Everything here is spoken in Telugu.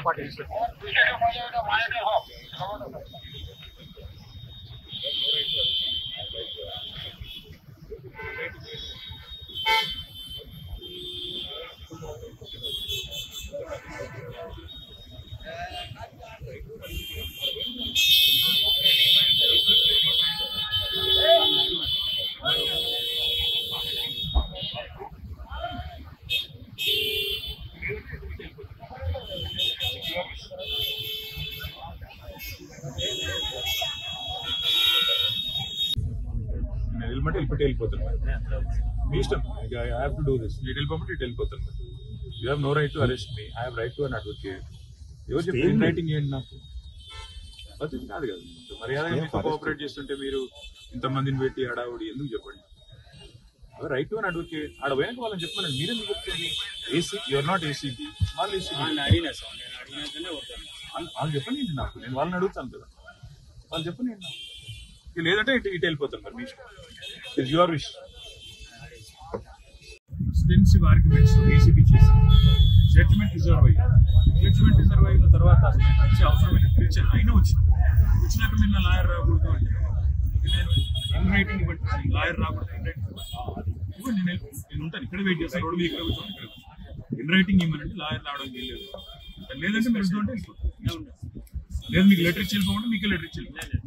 పార్టీ వెళ్ళమంటే వెళ్ళిపోతాను మీ ఇష్టం. I have to do this. మీరు వెళ్ళిపోమంటే ఇటు వెళ్ళిపోతాను. You have no right to arrest me. I have right to an advocate. ఎవరు చెప్పి రైటింగ్ ఏంటి నాకు అది కాదు కదా. మర్యాదగా మీతో కోఆపరేట్ చేస్తుంటే మీరు ఇంతమందిని పెట్టి హడావుడి ఎందుకు చెప్పండి. అదే రైట్ టు అన్ అడ్వకేట్. ఆడ పోయినాక వాళ్ళని చెప్పమని మీరెందుకు చెప్తుంది. AC you are not ACB, small ACB. వాళ్ళు చెప్పండి నాకు, నేను వాళ్ళని అడుగుతాను కదా. వాళ్ళు చెప్పండి నాకు. లేదంటే ఇటు వెళ్ళిపోతాను. మరి me it's your wish. Extensive arguments ACB చేసి జడ్జిమెంట్ రిజర్వ్ అయిన తర్వాత వచ్చే అవసరమైన పిలిచారు. అయినా వచ్చినాక మీరు లాయర్ రాకూడదు అంటే నేను ఇన్ రైటింగ్ ఇవ్వండి. లాయర్ రాకూడదు, ఇన్ రైటింగ్ ఇవ్వండి. నేను ఉంటాను ఇక్కడ, వెయిట్ చేస్తాను. రోడ్డు మీద ఇక్కడ కూర్చొని ఇక్కడ ఇన్ రైటింగ్ ఇవ్వమంటే లాయర్ రావడం లేదు. లేదంటే మీరు ఉంటే లేదు. మీకు లెటర్ ఇచ్చి వెళ్ళిపోమంటే మీకు లెటర్ ఇచ్చి వెళ్ళిపోండి.